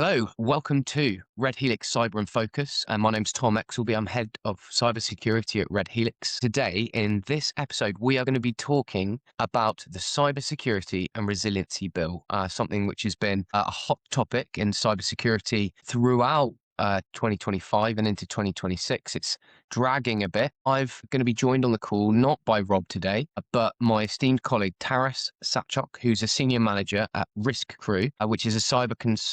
Hello, welcome to Red Helix Cyber and Focus. My name's Tom Exelby. I'm head of cybersecurity at Red Helix. Today, in this episode, we are going to be talking about the cybersecurity and resiliency bill, something which has been a hot topic in cybersecurity throughout 2025 and into 2026. It's dragging a bit. I'm going to be joined on the call not by Rob today, but my esteemed colleague Taras Satchok, who's a senior manager at Risk Crew, which is a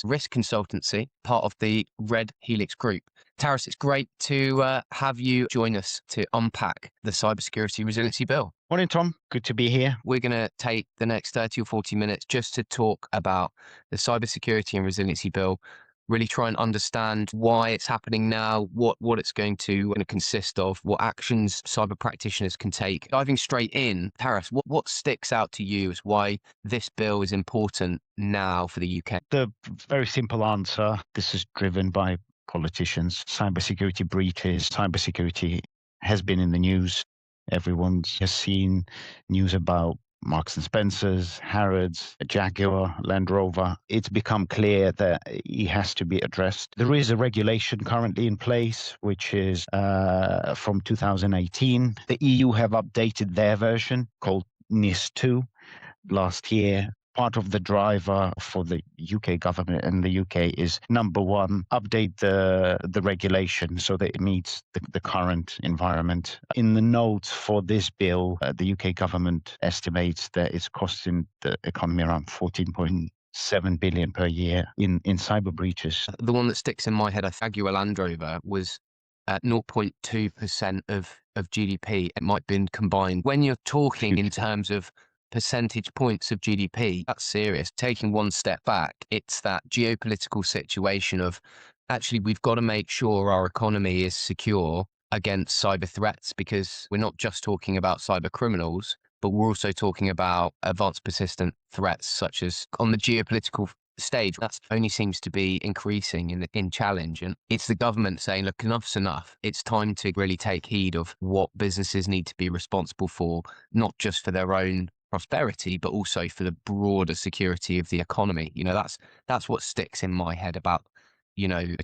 risk consultancy, part of the Red Helix group. Taras, it's great to have you join us to unpack the cybersecurity resiliency bill. Morning, Tom. Good to be here. We're going to take the next 30 or 40 minutes just to talk about the cybersecurity and resiliency bill, really try and understand why it's happening now, what it's going to consist of, what actions cyber practitioners can take. Diving straight in, Taras, what sticks out to you as why this bill is important now for the UK? The very simple answer, this is driven by politicians. Cybersecurity breaches, cybersecurity has been in the news. Everyone has seen news about Marks and Spencer's, Harrods, Jaguar, Land Rover. It's become clear that it has to be addressed. There is a regulation currently in place, which is from 2018. The EU have updated their version called NIS2 last year. Part of the driver for the UK government and the UK is, number one, update the regulation so that it meets the current environment. In the notes for this bill, the UK government estimates that it's costing the economy around 14.7 billion per year in cyber breaches. The one that sticks in my head, Jaguar Land Rover, was at 0.2% of GDP. It might have been combined. When you're talking in terms of percentage points of GDP, that's serious. Taking one step back, it's that geopolitical situation of actually we've got to make sure our economy is secure against cyber threats, because we're not just talking about cyber criminals, but we're also talking about advanced persistent threats such as on the geopolitical stage. That only seems to be increasing in challenge, and it's the government saying, look, enough's enough. It's time to really take heed of what businesses need to be responsible for, not just for their own prosperity, but also for the broader security of the economy. That's what sticks in my head about,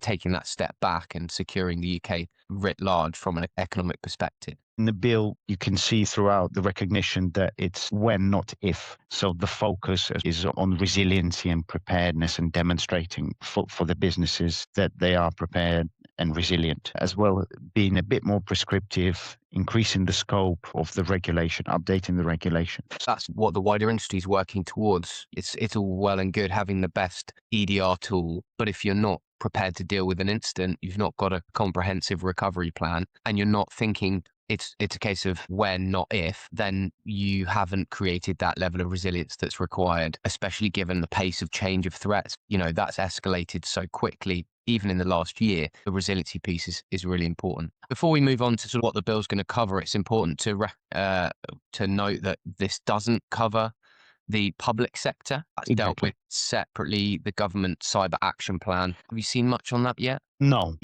taking that step back and securing the UK writ large from an economic perspective. In the bill, you can see throughout the recognition that it's when, not if. So the focus is on resiliency and preparedness and demonstrating for the businesses that they are prepared and resilient, as well being a bit more prescriptive, increasing the scope of the regulation, updating the regulation. That's what the wider industry is working towards. It's all well and good having the best EDR tool, but if you're not prepared to deal with an incident, you've not got a comprehensive recovery plan, and you're not thinking it's a case of when, not if, then you haven't created that level of resilience that's required, especially given the pace of change of threats. That's escalated so quickly. Even in the last year, the resiliency piece is really important. Before we move on to sort of what the bill's going to cover, it's important to note that this doesn't cover the public sector. That's dealt with separately, the government cyber action plan. Have you seen much on that yet? No,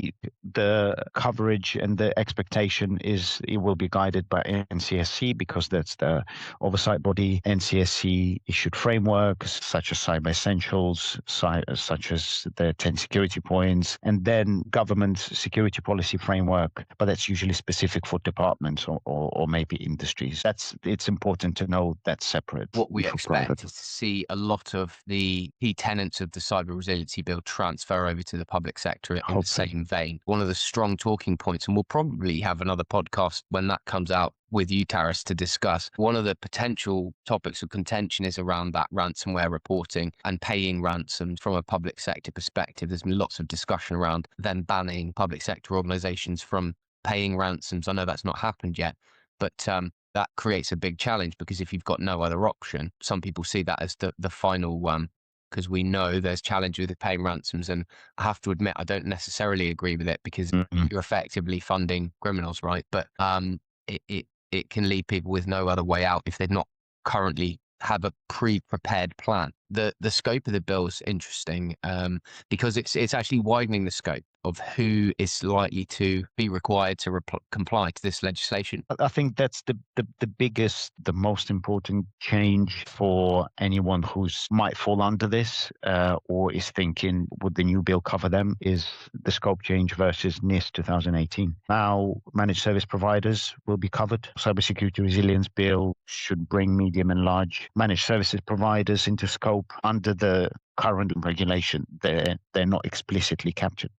the coverage and the expectation is it will be guided by NCSC because that's the oversight body. NCSC issued frameworks such as Cyber Essentials, such as the 10 security points, and then government security policy framework, but that's usually specific for departments or maybe industries. It's important to know that's separate. What we expect is to see a lot of the key tenets of the cyber resiliency bill transfer over to the public sector in the same vein. One of the strong talking points, and we'll probably have another podcast when that comes out with you, Taras, to discuss. One of the potential topics of contention is around that ransomware reporting and paying ransoms from a public sector perspective. There's been lots of discussion around then banning public sector organizations from paying ransoms. I know that's not happened yet, but that creates a big challenge, because if you've got no other option, some people see that as the final one, because we know there's challenge with paying ransoms. And I have to admit, I don't necessarily agree with it, because you're effectively funding criminals, right? But it can leave people with no other way out if they've not currently have a pre-prepared plan. the scope of the bill is interesting, because it's actually widening the scope of who is likely to be required to comply to this legislation. I think that's the biggest, the most important change for anyone who's might fall under this, or is thinking, would the new bill cover them, is the scope change versus NIS 2018. Now, managed service providers will be covered. Cybersecurity resilience bill should bring medium and large managed services providers into scope. Under the current regulation, they're not explicitly captured.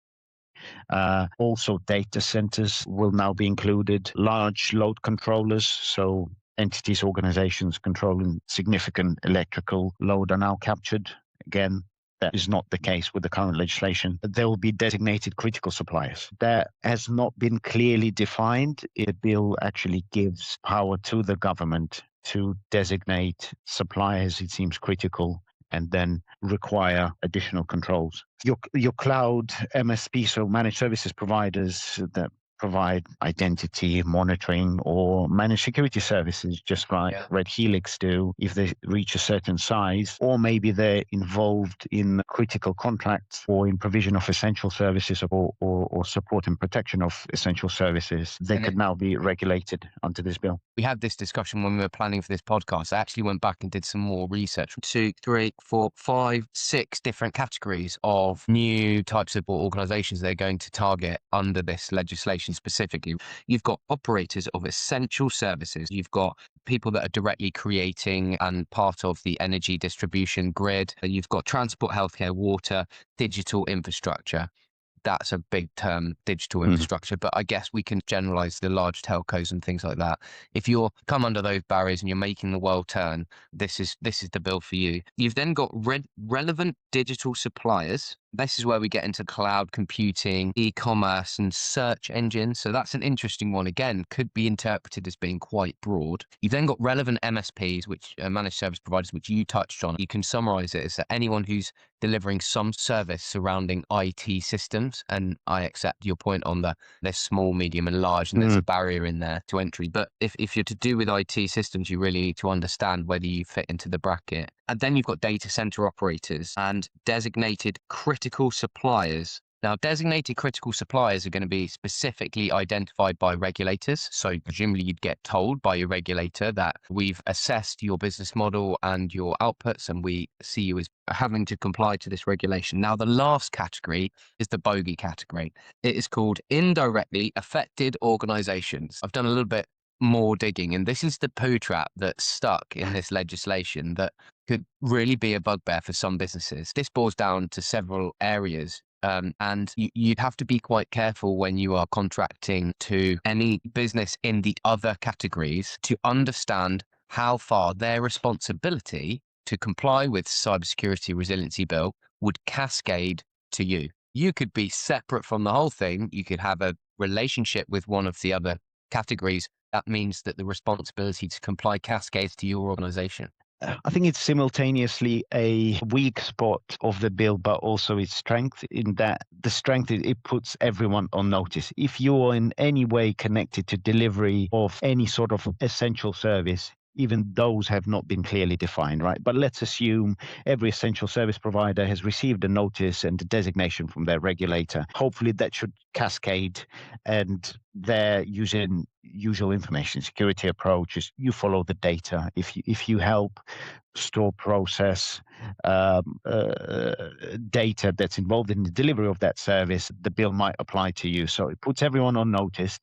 Also, data centers will now be included, large load controllers, so entities, organizations controlling significant electrical load are now captured. Again, that is not the case with the current legislation. There will be designated critical suppliers. That has not been clearly defined. The bill actually gives power to the government to designate suppliers it seems critical and then require additional controls. Your cloud MSP, so managed services providers that provide identity monitoring or managed security services, just like Red Helix do, if they reach a certain size, or maybe they're involved in critical contracts or in provision of essential services or support and protection of essential services, they could now be regulated under this bill. We had this discussion when we were planning for this podcast. I actually went back and did some more research. 2, 3, 4, 5, 6 different categories of new types of organizations they're going to target under this legislation specifically. You've got operators of essential services. You've got people that are directly creating and part of the energy distribution grid. You've got transport, healthcare, water, digital infrastructure. That's a big term, digital infrastructure, but I guess we can generalize the large telcos and things like that. If you're come under those barriers and you're making the world turn, this is the bill for you. You've then got relevant digital suppliers. This is where we get into cloud computing, e-commerce and search engines. So that's an interesting one. Again, could be interpreted as being quite broad. You've then got relevant MSPs, which are managed service providers, which you touched on. You can summarize it as anyone who's delivering some service surrounding IT systems. And I accept your point on they're small, medium and large, and there's a barrier in there to entry. But if you're to do with IT systems, you really need to understand whether you fit into the bracket. And then you've got data center operators and designated critical suppliers. Now, designated critical suppliers are going to be specifically identified by regulators. So presumably you'd get told by your regulator that we've assessed your business model and your outputs, and we see you as having to comply to this regulation. Now, the last category is the bogey category. It is called indirectly affected organizations. I've done a little bit more digging, and this is the poo trap that's stuck in this legislation that could really be a bugbear for some businesses. This boils down to several areas. And you'd have to be quite careful when you are contracting to any business in the other categories to understand how far their responsibility to comply with cybersecurity resiliency bill would cascade to you. You could be separate from the whole thing. You could have a relationship with one of the other categories. That means that the responsibility to comply cascades to your organization. I think it's simultaneously a weak spot of the bill, but also its strength, in that the strength is it puts everyone on notice. If you're in any way connected to delivery of any sort of essential service, even those have not been clearly defined, right? But let's assume every essential service provider has received a notice and a designation from their regulator. Hopefully that should cascade, and they're using usual information security approaches. You follow the data. If you help store, process data that's involved in the delivery of that service, the bill might apply to you. So it puts everyone on notice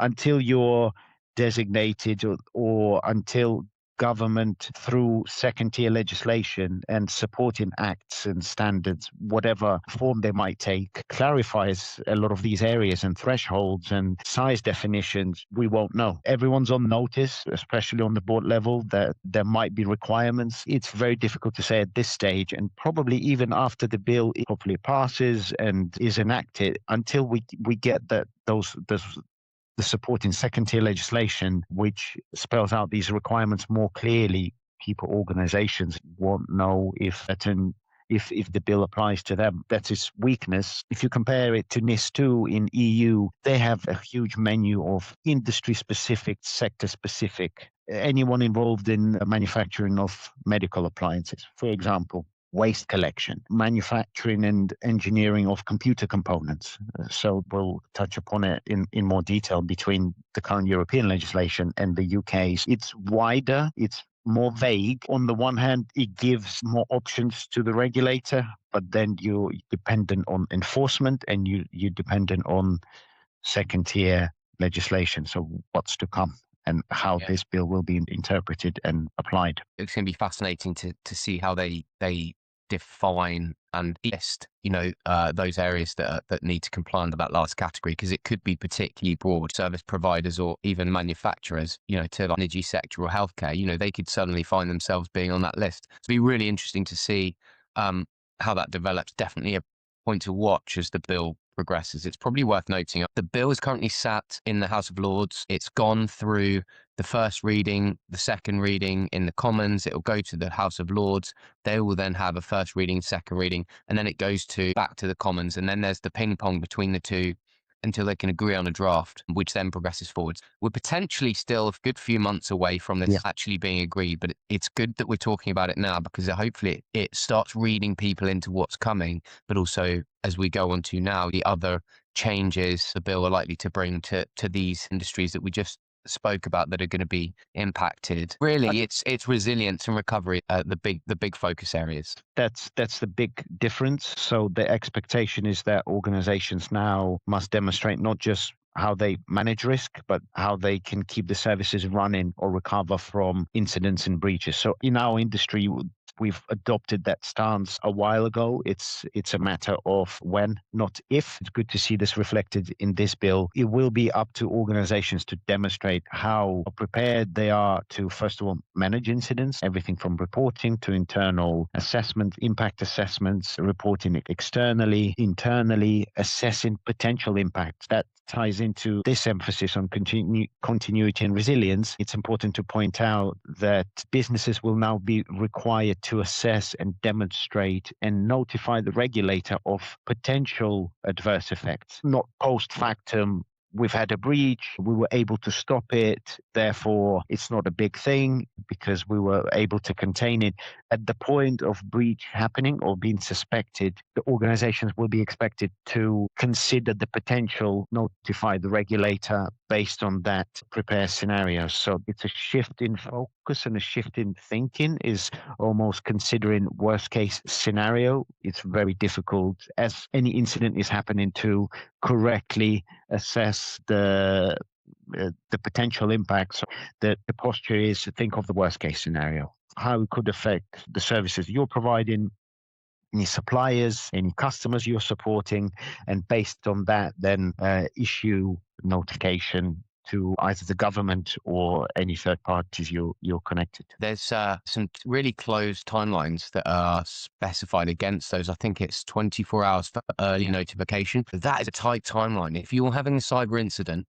until you're designated or until government, through second-tier legislation and supporting acts and standards, whatever form they might take, clarifies a lot of these areas and thresholds and size definitions. We won't know. Everyone's on notice, especially on the board level, that there might be requirements. It's very difficult to say at this stage, and probably even after the bill hopefully passes and is enacted, until we get the supporting second-tier legislation, which spells out these requirements more clearly, people, organizations won't know if the bill applies to them. That's its weakness. If you compare it to NIS2 in EU, they have a huge menu of industry-specific, sector-specific anyone involved in manufacturing of medical appliances, for example, waste collection, manufacturing and engineering of computer components. So we'll touch upon it in more detail between the current European legislation and the UK's. It's wider, it's more vague. On the one hand, it gives more options to the regulator, but then you're dependent on enforcement and you're dependent on second tier legislation. So what's to come and how this bill will be interpreted and applied. It's going to be fascinating to see how they define and list, those areas that need to comply under that last category, because it could be particularly broad. Service providers or even manufacturers, to the energy sector or healthcare, they could suddenly find themselves being on that list. It'll be really interesting to see how that develops. Definitely a point to watch as the bill progresses. It's probably worth noting the bill is currently sat in the House of Lords. It's gone through the first reading, the second reading in the Commons. It will go to the House of Lords. They will then have a first reading, second reading, and then it goes back to the Commons. And then there's the ping pong between the two until they can agree on a draft, which then progresses forwards. We're potentially still a good few months away from this actually being agreed, but it's good that we're talking about it now, because hopefully it starts reading people into what's coming, but also as we go on to now, the other changes the bill are likely to bring to these industries that we just spoke about that are going to be impacted. Really, it's resilience and recovery, the big focus areas. That's the big difference. So the expectation is that organizations now must demonstrate not just how they manage risk, but how they can keep the services running or recover from incidents and breaches. So in our industry, we've adopted that stance a while ago. It's a matter of when, not if. It's good to see this reflected in this bill. It will be up to organizations to demonstrate how prepared they are to, first of all, manage incidents, everything from reporting to internal assessment, impact assessments, reporting it externally, internally, assessing potential impacts. That ties into this emphasis on continuity and resilience. It's important to point out that businesses will now be required to assess and demonstrate and notify the regulator of potential adverse effects, not post factum. We've had a breach, we were able to stop it, therefore it's not a big thing because we were able to contain it. At the point of breach happening or being suspected, the organizations will be expected to consider the potential, notify the regulator based on that prepare scenario. So it's a shift in focus and a shift in thinking, is almost considering worst case scenario. It's very difficult as any incident is happening to correctly assess the potential impacts. The posture is to think of the worst case scenario, how it could affect the services you're providing, any suppliers, any customers you're supporting, and based on that, then issue notification to either the government or any third parties you're connected to. There's some really closed timelines that are specified against those. I think it's 24 hours for early notification. That is a tight timeline. If you're having a cyber incident,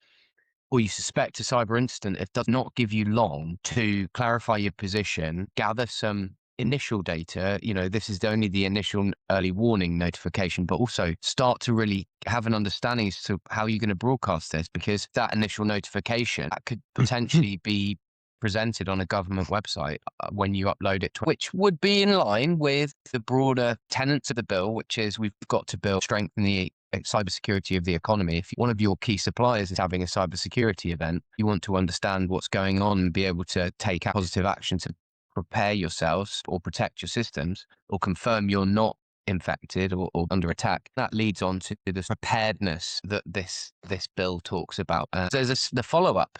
or you suspect a cyber incident, it does not give you long to clarify your position, gather some initial data. This is only the initial early warning notification, but also start to really have an understanding as to how you're going to broadcast this, because that initial notification that could potentially be presented on a government website when you upload it, which would be in line with the broader tenets of the bill, which is we've got to build, strengthen the cybersecurity of the economy. If one of your key suppliers is having a cybersecurity event, you want to understand what's going on and be able to take positive action to prepare yourselves or protect your systems or confirm you're not infected or under attack. That leads on to the preparedness that this bill talks about. There's the follow-up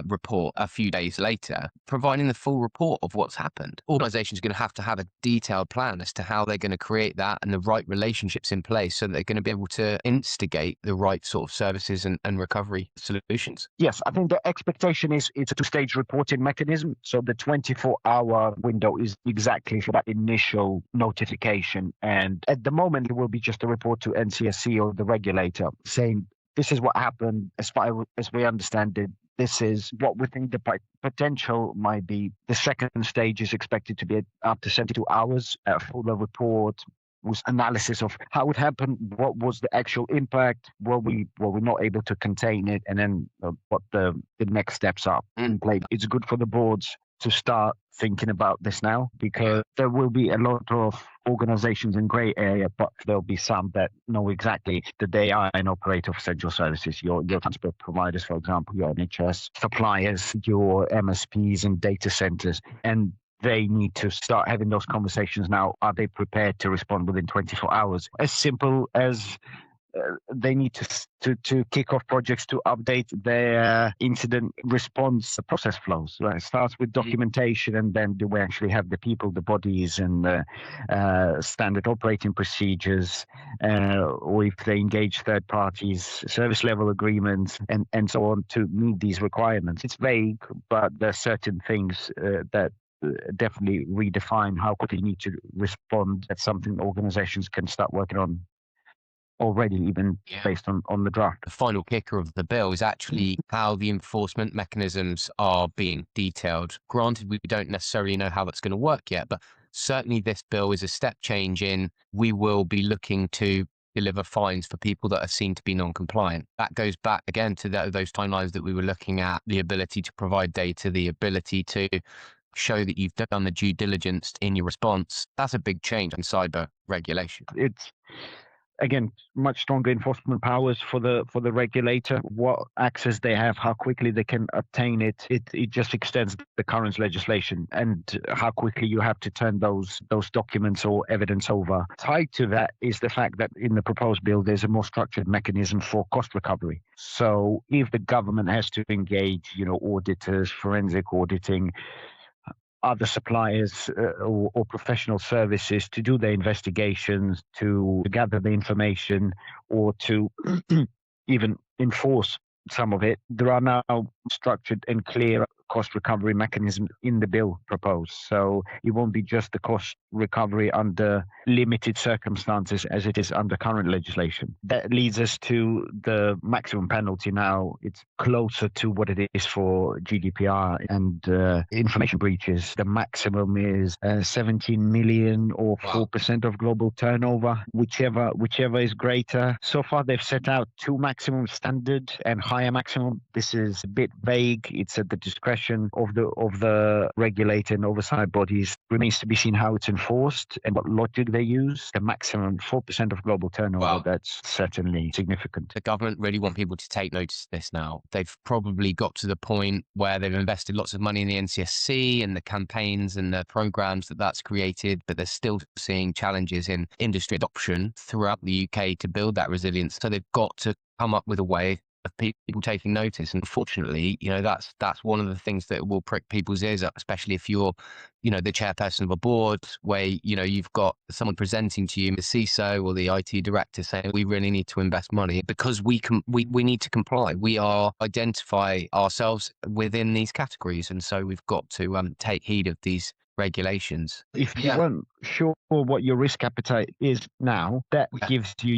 report a few days later, providing the full report of what's happened. Organizations are going to have a detailed plan as to how they're going to create that and the right relationships in place so that they're going to be able to instigate the right sort of services and recovery solutions. Yes, I think the expectation is it's a two-stage reporting mechanism. So the 24-hour window is exactly for that initial notification. And at the moment, it will be just a report to NCSC or the regulator saying, this is what happened as far as we understand it. This is what we think the potential might be. The second stage is expected to be after 72 hours, a fuller report was analysis of how it happened, what was the actual impact, were we not able to contain it, and then what the next steps are in play. It's good for the boards to start thinking about this now, because there will be a lot of organizations in gray area, but there'll be some that know exactly that they are an operator of essential services. Your transport providers, for example, your NHS suppliers, your MSPs and data centers, and they need to start having those conversations now. Are they prepared to respond within 24 hours? As simple as they need to kick off projects to update their incident response process flows. Right? It starts with documentation, and then do we actually have the people, the bodies, and standard operating procedures, or if they engage third parties, service level agreements, and so on to meet these requirements. It's vague, but there are certain things that definitely redefine how quickly you need to respond. That's something organizations can start working on already, even based on the draft. The final kicker of the bill is actually how the enforcement mechanisms are being detailed. Granted, we don't necessarily know how that's going to work yet, but certainly this bill is a step change in we will be looking to deliver fines for people that are seen to be non-compliant. That goes back again to those timelines that we were looking at, the ability to provide data, the ability to show that you've done the due diligence in your response. That's a big change in cyber regulation. It's, again, much stronger enforcement powers for the regulator. What access they have, how quickly they can obtain it. It just extends the current legislation, and how quickly you have to turn those documents or evidence over. Tied to that is the fact that in the proposed bill, there's a more structured mechanism for cost recovery. So if the government has to engage, auditors, forensic auditing, other suppliers or professional services to do their investigations, to gather the information, or to even enforce some of it, there are now structured and clear cost recovery mechanisms in the bill proposed. So it won't be just the cost recovery under limited circumstances as it is under current legislation. That leads us to the maximum penalty now. It's closer to what it is for GDPR and information breaches. The maximum is 17 million or 4% of global turnover, whichever is greater. So far, they've set out two maximum standard and higher maximum. This is a bit vague. It's at the discretion of the regulator and oversight bodies. Remains to be seen how it's enforced and what logic they use. The maximum 4% of global turnover, that's certainly significant. The government really want people to take notice of this now. They've probably got to the point where they've invested lots of money in the NCSC and the campaigns and the programs that's created, but they're still seeing challenges in industry adoption throughout the UK to build that resilience. So they've got to come up with a way of people taking notice. And unfortunately, that's one of the things that will prick people's ears up, especially if you're, the chairperson of a board where, you've got someone presenting to you, the CISO or the IT director, saying we really need to invest money because we need to comply. We are identify ourselves within these categories. And so we've got to take heed of these regulations. If you weren't sure what your risk appetite is now, that gives you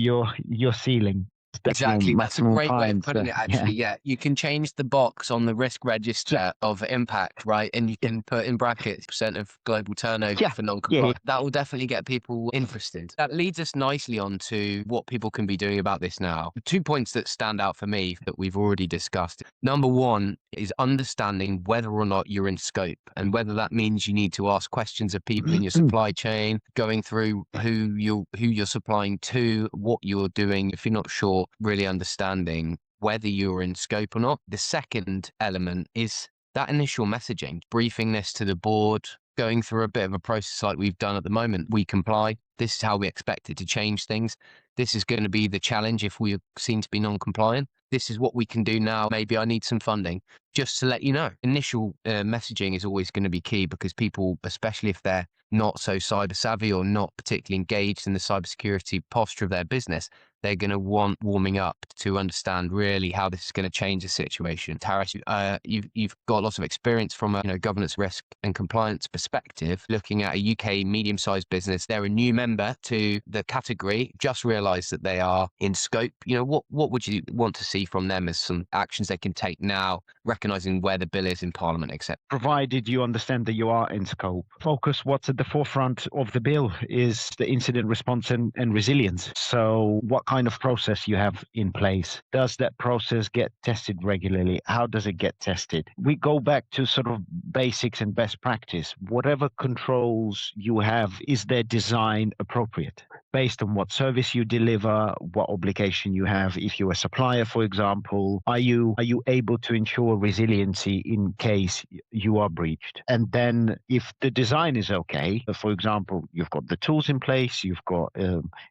your ceiling. Exactly. That's a great way of putting it, actually. Yeah. You can change the box on the risk register of impact, right? And you can put in brackets % of global turnover for non-compliant. That will definitely get people interested. That leads us nicely on to what people can be doing about this now. The 2 points that stand out for me that we've already discussed. Number one is understanding whether or not you're in scope, and whether that means you need to ask questions of people in your supply chain, going through who you're supplying to, what you're doing. If you're not sure, really understanding whether you're in scope or not. The second element is that initial messaging, briefing this to the board, going through a bit of a process like we've done at the moment. We comply. This is how we expect it to change things. This is going to be the challenge if we are seen to be non-compliant. This is what we can do now. Maybe I need some funding. Just to let you know, initial messaging is always going to be key, because people, especially if they're not so cyber savvy or not particularly engaged in the cybersecurity posture of their business, they're going to want warming up to understand really how this is going to change the situation. Taras, you've got lots of experience from a governance, risk and compliance perspective, looking at a UK medium-sized business. They're a new member to the category, just realised that they are in scope. What would you want to see from them as some actions they can take now, recognising where the bill is in Parliament, etc.? Provided you understand that you are in scope, focus what's at the forefront of the bill is the incident response and resilience. So what kind of process you have in place? Does that process get tested regularly? How does it get tested? We go back to sort of basics and best practice. Whatever controls you have, is their design appropriate? Based on what service you deliver, what obligation you have. If you're a supplier, for example, are you able to ensure resiliency in case you are breached? And then if the design is okay, for example, you've got the tools in place, you've got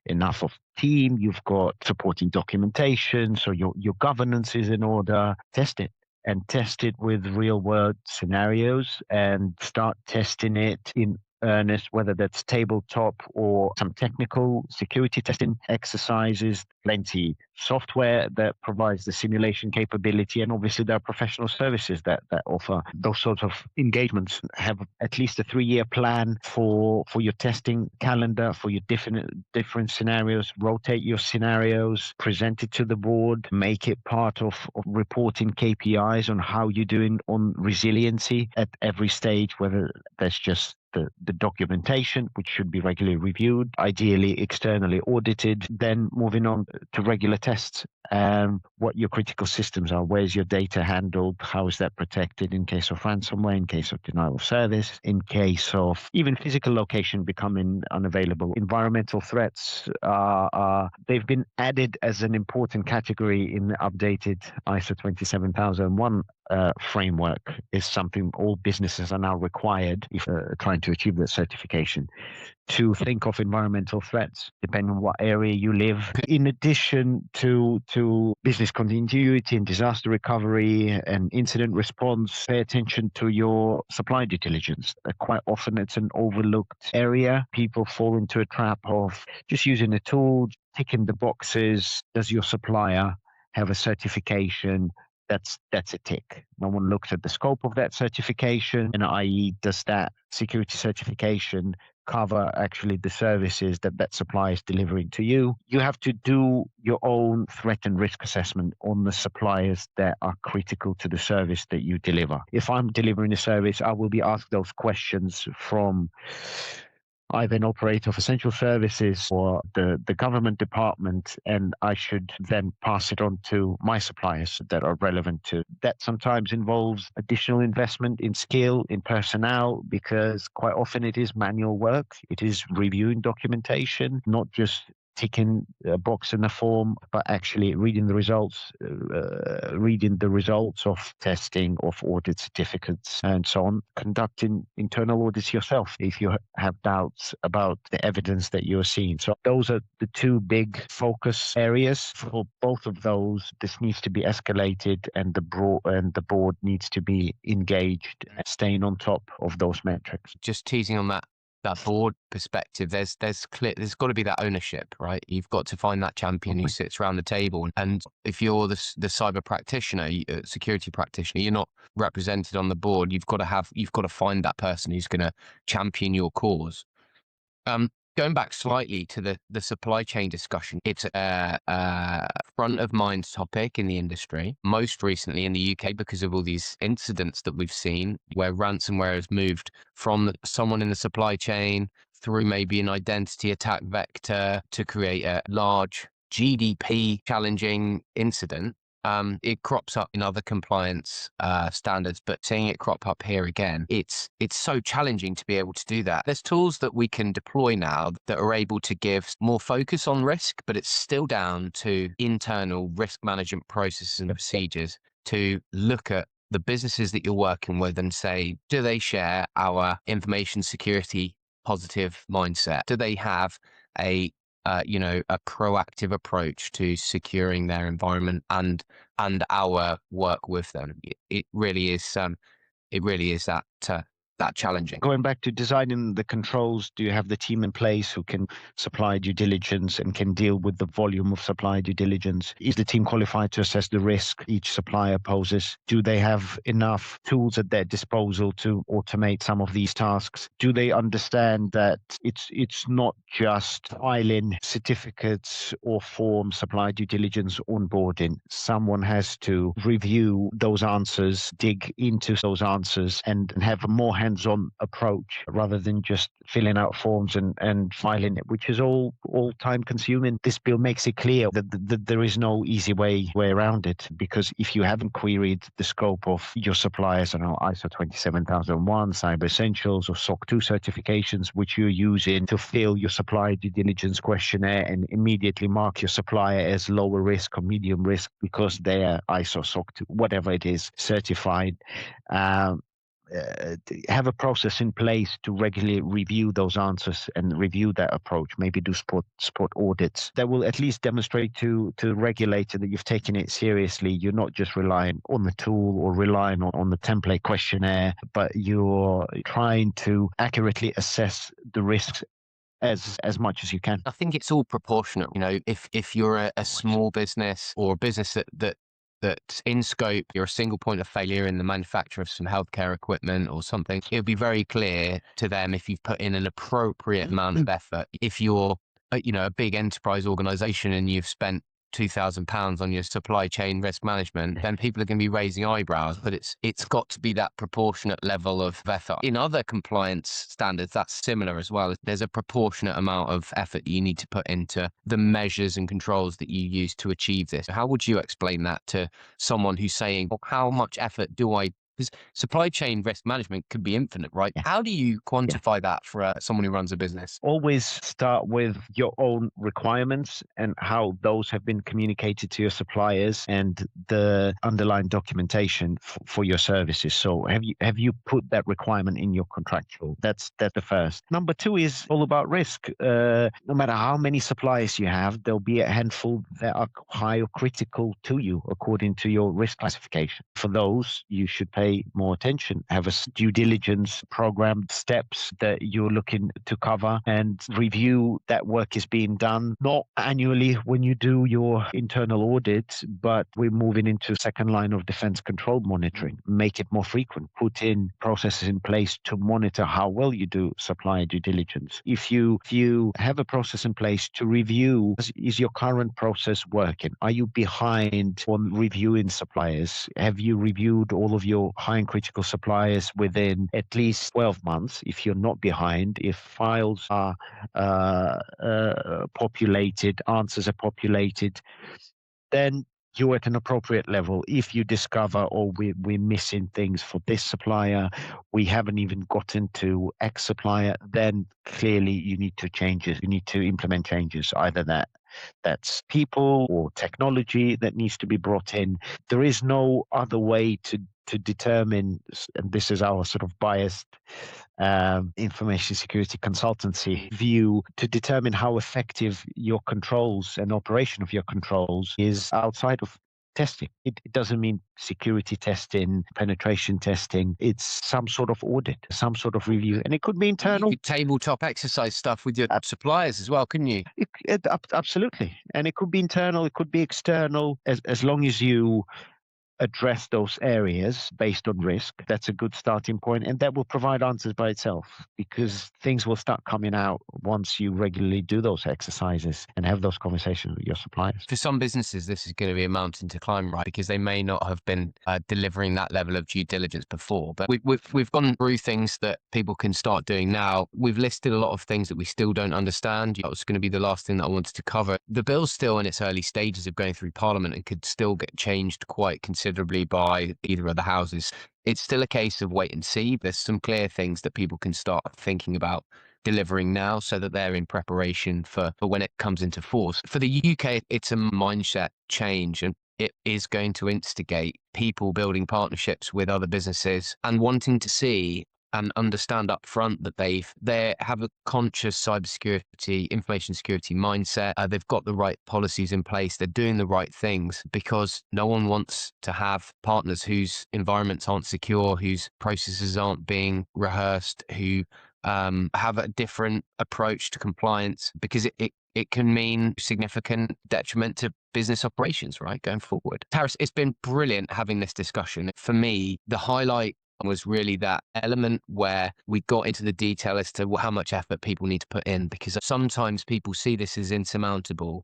enough of team, you've got supporting documentation, so your governance is in order, test it. And test it with real world scenarios and start testing it in earnest, whether that's tabletop or some technical security testing exercises, plenty software that provides the simulation capability, and obviously there are professional services that offer those sorts of engagements. Have at least a 3-year plan for your testing calendar, for your different scenarios, rotate your scenarios, present it to the board, make it part of reporting KPIs on how you're doing on resiliency at every stage, whether that's just the documentation, which should be regularly reviewed, ideally externally audited, then moving on to regular tests. What your critical systems are, where's your data handled, how is that protected in case of ransomware, in case of denial of service, in case of even physical location becoming unavailable. Environmental threats they've been added as an important category in the updated ISO 27001 framework. Is something all businesses are now required if trying to achieve that certification, to think of environmental threats depending on what area you live. In addition to business continuity and disaster recovery and incident response, pay attention to your supply due diligence. Quite often it's an overlooked area. People fall into a trap of just using a tool, ticking the boxes. Does your supplier have a certification? That's a tick. No one looks at the scope of that certification, and i.e., does that security certification cover actually the services that supplier is delivering to you? You have to do your own threat and risk assessment on the suppliers that are critical to the service that you deliver. If I'm delivering a service, I will be asked those questions from either an operator of essential services or the government department, and I should then pass it on to my suppliers that are relevant to. That sometimes involves additional investment in skill, in personnel, because quite often it is manual work. It is reviewing documentation, not just ticking a box in a form, but actually reading the results of testing, of audit certificates, and so on. Conducting internal audits yourself if you have doubts about the evidence that you're seeing. So those are the two big focus areas. For both of those, this needs to be escalated, and the board needs to be engaged and staying on top of those metrics. Just teasing on that board perspective, there's got to be that ownership, right? You've got to find that champion who sits around the table, and if you're the cyber practitioner, security practitioner, you're not represented on the board. You've got to find that person who's going to champion your cause. Going back slightly to the supply chain discussion, it's a front of mind topic in the industry, most recently in the UK because of all these incidents that we've seen where ransomware has moved from someone in the supply chain through maybe an identity attack vector to create a large GDP challenging incident. It crops up in other compliance standards, but seeing it crop up here again, it's so challenging to be able to do that. There's tools that we can deploy now that are able to give more focus on risk, but it's still down to internal risk management processes and procedures to look at the businesses that you're working with and say, do they share our information security positive mindset? Do they have a proactive approach to securing their environment and our work with them? It really is that challenging. Going back to designing the controls, do you have the team in place who can supply due diligence and can deal with the volume of supply due diligence? Is the team qualified to assess the risk each supplier poses? Do they have enough tools at their disposal to automate some of these tasks? Do they understand that it's not just filing certificates or form supply due diligence onboarding? Someone has to review those answers, dig into those answers, and have a more hands-on approach rather than just filling out forms and filing it, which is all time consuming. This bill makes it clear that there is no easy way around it, because if you haven't queried the scope of your suppliers, I don't know, ISO 27001, Cyber Essentials, or SOC 2 certifications, which you're using to fill your supplier due diligence questionnaire and immediately mark your supplier as lower risk or medium risk because they are ISO, SOC 2, whatever it is, certified. Um, have a process in place to regularly review those answers and review that approach, maybe do spot audits that will at least demonstrate to the regulator that you've taken it seriously. You're not just relying on the tool or relying on the template questionnaire, but you're trying to accurately assess the risks as much as you can. I think it's all proportionate. If you're a small business or a business that's in scope, you're a single point of failure in the manufacture of some healthcare equipment or something, it'll be very clear to them if you've put in an appropriate amount of effort. If you're a big enterprise organization and you've spent £2,000 on your supply chain risk management, then people are going to be raising eyebrows. But it's got to be that proportionate level of effort. In other compliance standards, that's similar as well. There's a proportionate amount of effort you need to put into the measures and controls that you use to achieve this. How would you explain that to someone who's saying, well, how much effort do I? Because supply chain risk management could be infinite, right? Yeah. How do you quantify that for someone who runs a business? Always start with your own requirements and how those have been communicated to your suppliers and the underlying documentation for your services. So have you put that requirement in your contractual? That's the first. Number two is all about risk. No matter how many suppliers you have, there'll be a handful that are high or critical to you according to your risk classification. For those, you should pay more attention, have a due diligence program, steps that you're looking to cover, and review that work is being done, not annually when you do your internal audit, but we're moving into second line of defense control monitoring. Make it more frequent. Put in processes in place to monitor how well you do supplier due diligence. If you have a process in place to review, is your current process working? Are you behind on reviewing suppliers? Have you reviewed all of your high and critical suppliers within at least 12 months? If you're not behind, if files are populated, answers are populated, then you're at an appropriate level. If you discover, oh, we're missing things for this supplier, we haven't even gotten to X supplier, then clearly you need to change it. You need to implement changes, either that's people or technology that needs to be brought in. There is no other way to determine, and this is our sort of biased information security consultancy view, to determine how effective your controls and operation of your controls is outside of testing. It doesn't mean security testing, penetration testing. It's some sort of audit, some sort of review, and it could be internal. You could tabletop exercise stuff with your suppliers as well, couldn't you? Absolutely, and it could be internal, it could be external, as long as you address those areas based on risk. That's a good starting point, and that will provide answers by itself, because things will start coming out once you regularly do those exercises and have those conversations with your suppliers. For some businesses, this is going to be a mountain to climb, right? Because they may not have been delivering that level of due diligence before. But we've gone through things that people can start doing now. We've listed a lot of things that we still don't understand. That was going to be the last thing that I wanted to cover. The bill's still in its early stages of going through Parliament and could still get changed quite considerably by either of the houses. It's still a case of wait and see. There's some clear things that people can start thinking about delivering now so that they're in preparation for when it comes into force. For the UK, it's a mindset change, and it is going to instigate people building partnerships with other businesses and wanting to see and understand up front that they have a conscious cybersecurity, information security mindset. They've got the right policies in place. They're doing the right things, because no one wants to have partners whose environments aren't secure, whose processes aren't being rehearsed, who have a different approach to compliance, because it can mean significant detriment to business operations, right, going forward. Taras, it's been brilliant having this discussion. For me, the highlight was really that element where we got into the detail as to how much effort people need to put in, because sometimes people see this as insurmountable.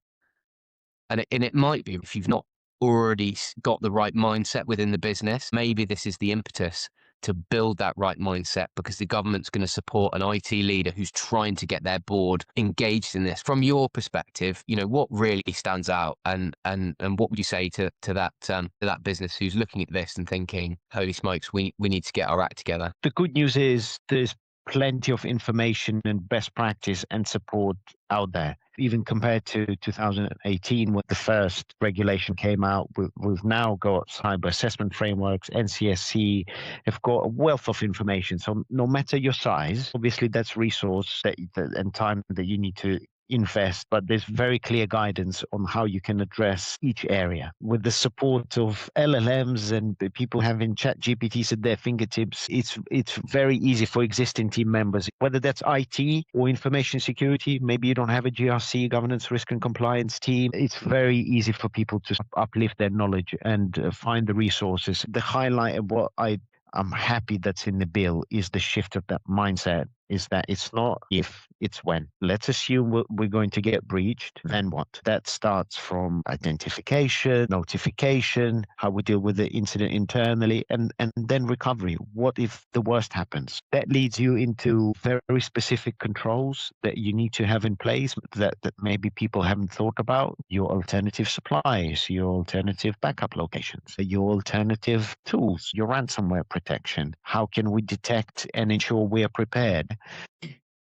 And it might be, if you've not already got the right mindset within the business, maybe this is the impetus to build that right mindset, because the government's going to support an IT leader who's trying to get their board engaged in this. From your perspective, what really stands out, and what would you say to that business who's looking at this and thinking, holy smokes, we need to get our act together? The good news is there's plenty of information and best practice and support out there. Even compared to 2018, when the first regulation came out, we've now got cyber assessment frameworks, NCSC, have got a wealth of information. So no matter your size, obviously that's resource and time that you need to invest, but there's very clear guidance on how you can address each area. With the support of LLMs and the people having chat GPTs at their fingertips, it's very easy for existing team members, whether that's IT or information security. Maybe you don't have a GRC, governance, risk and compliance team. It's very easy for people to uplift their knowledge and find the resources. The highlight of what I'm happy that's in the bill is the shift of that mindset, is that it's not if, it's when. Let's assume we're going to get breached, then what? That starts from identification, notification, how we deal with the incident internally, and then recovery. What if the worst happens? That leads you into very specific controls that you need to have in place that maybe people haven't thought about. Your alternative supplies, your alternative backup locations, your alternative tools, your ransomware protection. How can we detect and ensure we are prepared?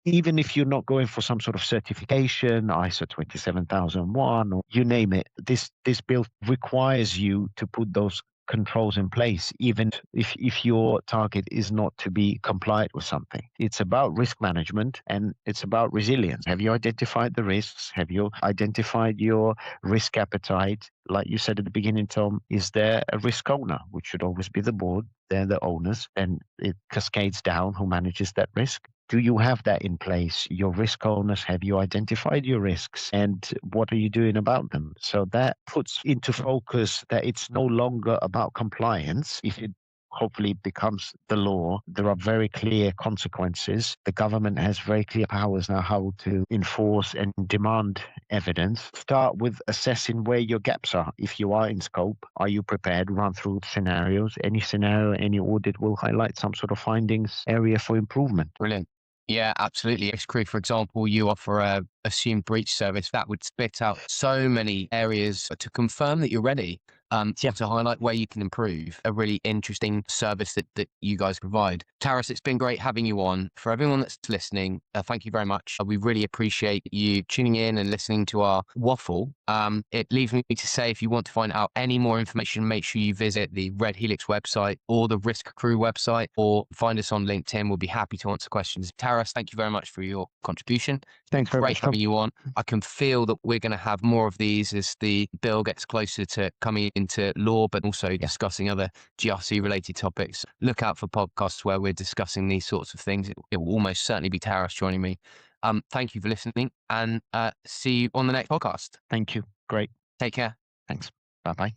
Even if you're not going for some sort of certification, ISO 27001, or you name it, this bill requires you to put those controls in place, even if your target is not to be compliant with something. It's about risk management and it's about resilience. Have you identified the risks? Have you identified your risk appetite? Like you said at the beginning, Tom, is there a risk owner, which should always be the board? They're the owners, and it cascades down who manages that risk. Do you have that in place? Your risk owners, have you identified your risks and what are you doing about them? So that puts into focus that it's no longer about compliance. If it hopefully becomes the law, there are very clear consequences. The government has very clear powers now how to enforce and demand evidence. Start with assessing where your gaps are. If you are in scope, are you prepared? Run through scenarios. Any scenario, any audit will highlight some sort of findings, area for improvement. Brilliant. Yeah, absolutely. Crew, for example, you offer a assumed breach service that would spit out so many areas to confirm that you're ready, to highlight where you can improve. A really interesting service that you guys provide. Taras, it's been great having you on. For everyone that's listening, thank you very much. We really appreciate you tuning in and listening to our waffle. It leaves me to say, if you want to find out any more information, make sure you visit the Red Helix website or the Risk Crew website, or find us on LinkedIn. We'll be happy to answer questions. Taras, thank you very much for your contribution. Thanks very much. Having you on. I can feel that we're going to have more of these as the bill gets closer to coming into law, but also discussing other GRC related topics. Look out for podcasts where we're discussing these sorts of things. It will almost certainly be Taras joining me. Thank you for listening, and see you on the next podcast. Thank you. Great. Take care. Thanks. Bye-bye.